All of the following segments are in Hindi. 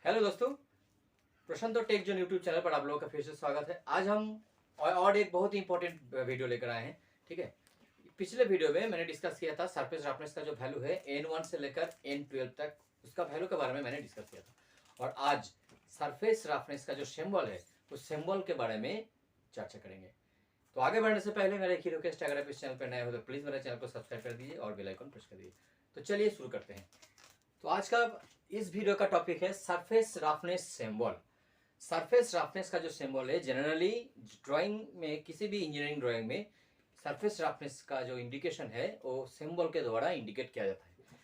हेलो दोस्तों, प्रशांत टेक जोन यूट्यूब चैनल पर आप लोगों का फिर से स्वागत है। आज हम और एक बहुत ही इंपॉर्टेंट वीडियो लेकर आए हैं। ठीक है, पिछले वीडियो में मैंने डिस्कस किया था सरफेस रफनेस का जो वैल्यू है N1 से लेकर N12 तक, उसका वैल्यू के बारे में मैंने डिस्कस किया था। और आज सरफेस रफनेस का जो सिंबल है उस सिंबल के बारे में चर्चा करेंगे। तो आगे बढ़ने से पहले मेरा एक ही रिक्वेस्ट है, अगर आप इस चैनल पर नए हो तो प्लीज़ मेरे चैनल को सब्सक्राइब कर दीजिए और बेल आइकन प्रेस कर दीजिए। तो चलिए शुरू करते हैं। तो आज का इस वीडियो का टॉपिक है surface roughness symbol. Surface roughness का जो सिंबल है, जनरली ड्राइंग में, किसी भी इंजीनियरिंग ड्राइंग में सरफेस रफनेस का जो इंडिकेशन है वो सिंबल के द्वारा इंडिकेट किया जाता है।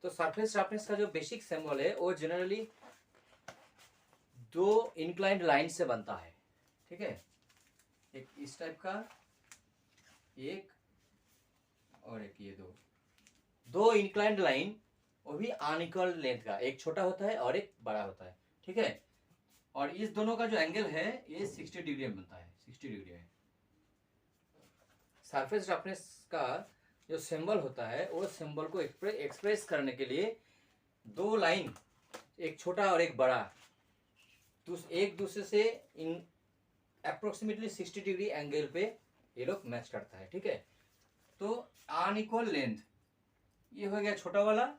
तो सरफेस रफनेस का जो बेसिक सिंबल है वो जनरली दो इंक्लाइंड लाइन से बनता है। ठीक है, एक इस टाइप का, एक और एक ये दो इंक्लाइंड लाइन, वो भी अनइक्वल लेंथ का, एक छोटा होता है और एक बड़ा होता है। ठीक है, और इस दोनों का जो एंगल है ये 60 डिग्री में बनता है, 60 डिग्री में। सरफेस रफनेस का जो सिंबल होता है वो सिंबल को एक्सप्रेस करने के लिए दो लाइन, एक छोटा और एक बड़ा, एक दूसरे से इन अप्रोक्सीमेटली 60 डिग्री एंगल पे ये लोग मैच करता है। ठीक है, तो अनइक्वल लेंथ ये हो गया छोटा वाला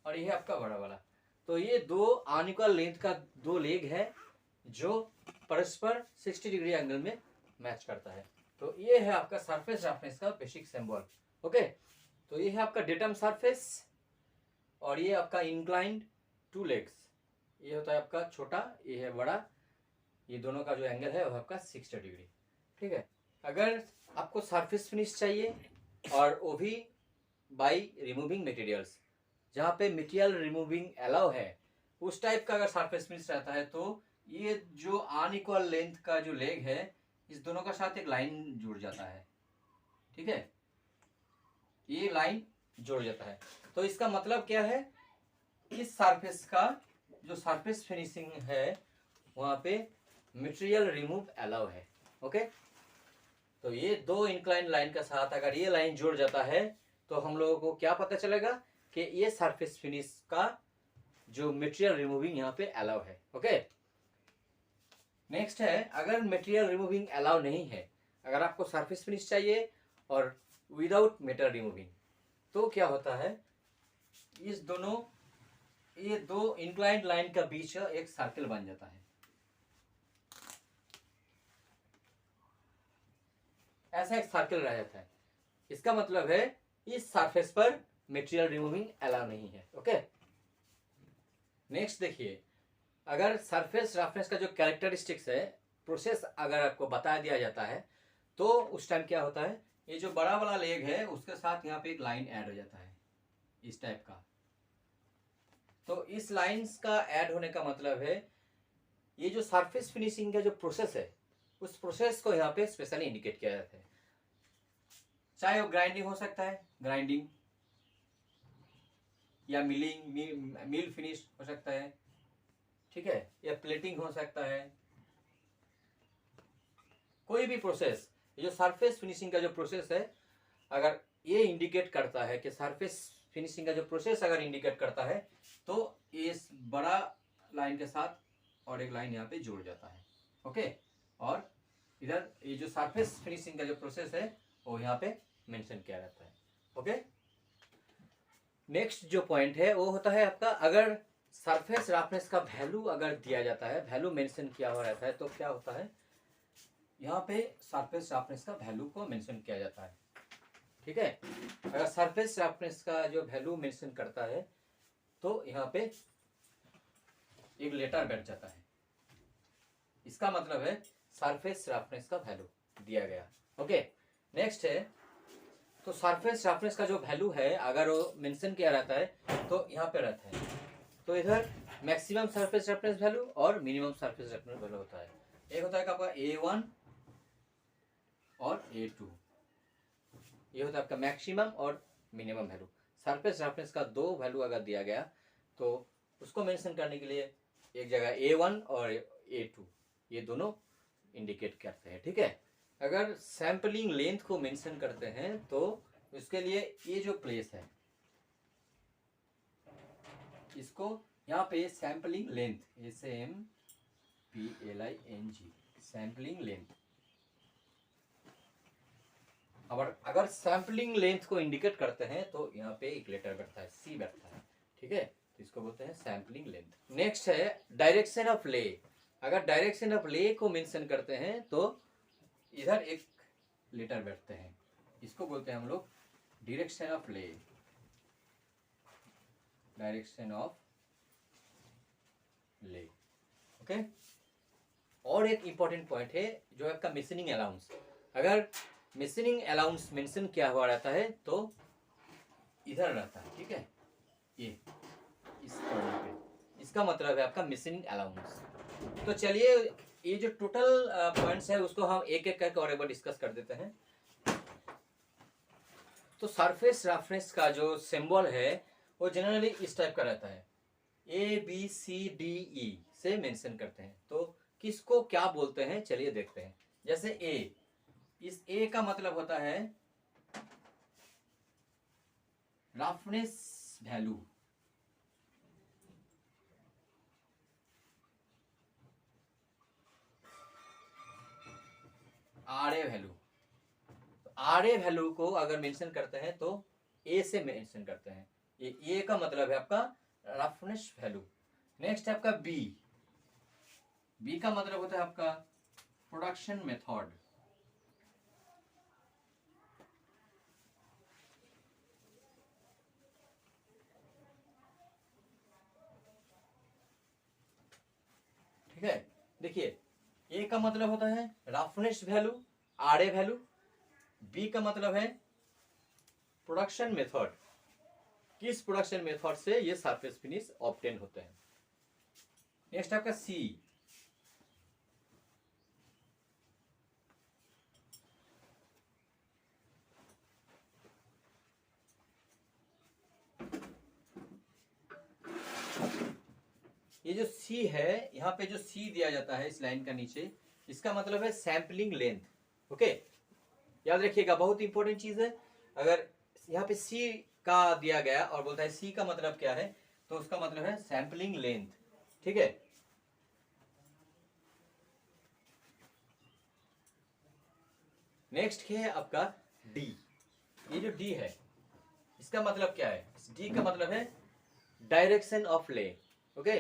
और ये है आपका बड़ा वाला। तो ये दो अनइक्वल लेंथ का दो लेग है जो परस्पर 60 डिग्री एंगल में मैच करता है। तो ये है आपका सरफेस रफनेस का बेसिक सिंबल। ओके, तो ये है आपका डेटम सरफेस और ये आपका इंक्लाइंड टू लेग्स, ये होता है आपका छोटा, ये है बड़ा, ये दोनों का जो एंगल है वो आपका 60 डिग्री। ठीक है, अगर आपको सरफेस फिनिश चाहिए और वो भी बाय रिमूविंग मटेरियल्स, जहाँ पे मटेरियल रिमूविंग अलाउ है, उस टाइप का अगर सरफेस फिनिश रहता है तो ये जो अनइक्वल लेंथ का जो लेग है इस दोनों का साथ एक लाइन जुड़ जाता है। ठीक है, ये लाइन जुड़ जाता है। तो इसका मतलब क्या है, इस सरफेस का जो सरफेस फिनिशिंग है वहाँ पे मटेरियल रिमूव अलाउ है। ओके, तो ये दो इंक्लाइन लाइन का साथ अगर ये लाइन जुड़ जाता है तो हम लोगों को क्या पता चलेगा कि ये सरफेस फिनिश का जो मटेरियल रिमूविंग यहाँ पे अलाउ है। ओके, नेक्स्ट है, अगर मटेरियल रिमूविंग अलाउ नहीं है, अगर आपको सरफेस फिनिश चाहिए और विदाउट मटेरियल रिमूविंग, तो क्या होता है, इस दोनों, ये दो इंक्लाइंड लाइन का बीच एक सर्कल बन जाता है। ऐसा एक सर्कल रह जाता है। इसका मतलब है इस सरफेस पर मटेरियल रिमूविंग अलाउ नहीं है। ओके, नेक्स्ट देखिए, अगर सरफेस रफनेस का जो कैरेक्टरिस्टिक्स है, प्रोसेस अगर आपको बता दिया जाता है तो उस टाइम क्या होता है, ये जो बड़ा वाला लेग है उसके साथ यहाँ पे एक लाइन ऐड हो जाता है इस टाइप का। तो इस लाइंस का ऐड होने का मतलब है ये जो सरफेस फिनिशिंग का जो प्रोसेस है उस प्रोसेस को यहाँ पे स्पेशली इंडिकेट किया जाता है। चाहे वो ग्राइंडिंग हो सकता है, ग्राइंडिंग, या मिलिंग, मिल फिनिश हो सकता है। ठीक है, या प्लेटिंग हो सकता है, कोई भी प्रोसेस, ये जो सरफेस फिनिशिंग का जो प्रोसेस है, अगर ये इंडिकेट करता है कि सरफेस फिनिशिंग का जो प्रोसेस अगर इंडिकेट करता है तो इस बड़ा लाइन के साथ और एक लाइन यहाँ पे जुड़ जाता है। ओके, और इधर ये जो सरफेस फिनिशिंग का जो प्रोसेस है वो यहाँ पे मेंशन किया रहता है। ओके, नेक्स्ट जो पॉइंट है वो होता है आपका, अगर सरफेस रफनेस का वैल्यू अगर दिया जाता है, वैल्यू मेंशन किया हुआ रहता है, तो क्या होता है, यहाँ पे सरफेस रफनेस का वैल्यू को मेंशन किया जाता है। ठीक है, अगर सरफेस रफनेस का जो वैल्यू मेंशन करता है तो यहाँ पे एक लेटर बैठ जाता है, इसका मतलब है सरफेस रफनेस का वैल्यू दिया गया। ओके, नेक्स्ट है, तो सरफेस रफनेस का जो वैल्यू है अगर वो मेंशन किया रहता है तो यहाँ पे रहता है, तो इधर मैक्सिमम सरफेस रफनेस वैल्यू और मिनिमम सरफेस रफनेस वैल्यू होता है। एक होता है आपका A1 और A2, ये होता है आपका मैक्सिमम और मिनिमम वैल्यू। सरफेस रफनेस का दो वैल्यू अगर दिया गया तो उसको मेंशन करने के लिए एक जगह A1 और A2 ये दोनों इंडिकेट करते हैं। ठीक है, अगर सैंपलिंग लेंथ को मेंशन करते हैं तो उसके लिए ये जो प्लेस है इसको यहाँ पे sampling length, SAMPLING, sampling length. अगर सैम्पलिंग लेंथ को इंडिकेट करते हैं तो यहाँ पे एक लेटर बैठता है, C बैठता है, ठीक है, तो इसको बोलते हैं सैम्पलिंग लेंथ। नेक्स्ट है डायरेक्शन ऑफ ले। अगर डायरेक्शन ऑफ ले को मेंशन करते हैं तो इधर एक लेटर बैठते हैं, इसको बोलते हैं हम लोग डायरेक्शन ऑफ ले, डायरेक्शन ऑफ ले, ओके। और एक इंपॉर्टेंट पॉइंट है जो है आपका मिशनिंग अलाउंस। अगर मिशनिंग अलाउंस मेंशन किया हुआ रहता है तो इधर रहता है, ठीक है, ये इस कॉर्नर पे, इसका मतलब है आपका मिशनिंग अलाउंस। तो चलिए ये जो टोटल पॉइंट्स है उसको हम एक एक करके और एक बार डिस्कस कर देते हैं। तो सरफेस रफनेस का जो सिंबल है वो जनरली इस टाइप का रहता है, ABCDE से मेंशन करते हैं। तो किसको क्या बोलते हैं चलिए देखते हैं। जैसे A, इस A का मतलब होता है roughness value, RA value. RA value को अगर मेंशन करते हैं तो A से मेंशन करते हैं, ये A का मतलब है आपका रफनेस वैल्यू। नेक्स्ट है आपका B, B का मतलब होता है आपका प्रोडक्शन मेथड, ठीक है। देखिए A का मतलब होता है roughness value, RA value. B का मतलब है प्रोडक्शन मेथड, किस प्रोडक्शन मेथड से ये सरफेस फिनिश ऑब्टेन होते हैं। नेक्स्ट आपका C, ये जो C है, यहाँ पे जो C दिया जाता है इस लाइन का नीचे, इसका मतलब है सैम्पलिंग लेंथ, ओके। याद रखिएगा, बहुत इंपॉर्टेंट चीज है। अगर यहाँ पे C का दिया गया और बोलता है C का मतलब क्या है, तो उसका मतलब है सैम्पलिंग लेंथ, ठीक है। नेक्स्ट क्या है आपका D, ये जो D है इसका मतलब क्या है, D का मतलब है डायरेक्शन ऑफ ले, ओके।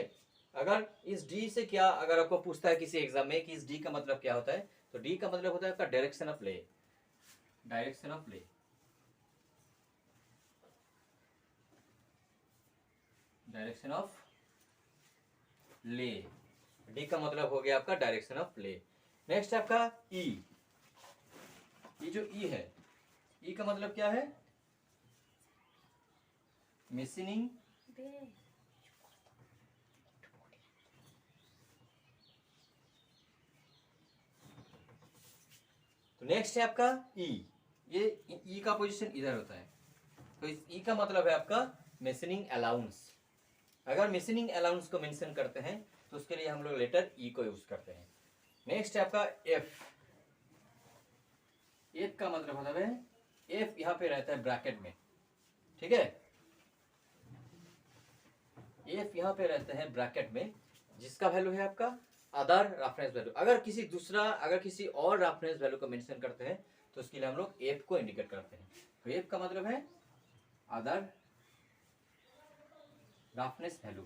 अगर इस D से क्या, अगर आपको पूछता है किसी एग्जाम में कि इस D का मतलब क्या होता है, तो D का मतलब होता है आपका डायरेक्शन ऑफ ले, डायरेक्शन ऑफ ले, डायरेक्शन ऑफ ले। D का मतलब हो गया आपका डायरेक्शन ऑफ ले। नेक्स्ट आपका E, ये जो E है, E का मतलब क्या है, मिशनिंग तो नेक्स्ट है आपका E, ये E का पोजीशन इधर होता है, तो इस E का मतलब है आपका मिशनिंग अलाउंस। अगर मिशनिंग अलाउंस को मेंशन करते हैं तो उसके लिए हम लोग लेटर E को यूज करते हैं। नेक्स्ट है आपका F, F का मतलब होता है, F यहाँ पे रहता है ब्रैकेट में, ठीक है, F यहाँ पे रहते हैं ब्रैकेट में, जिसका वैल्यू है आपका अदर रेफरेंस वैल्यू। अगर किसी और रेफरेंस वैल्यू को मेंशन करते हैं तो उसके लिए हम लोग F को इंडिकेट करते हैं। तो F का मतलब है अदर रेफरेंस वैल्यू।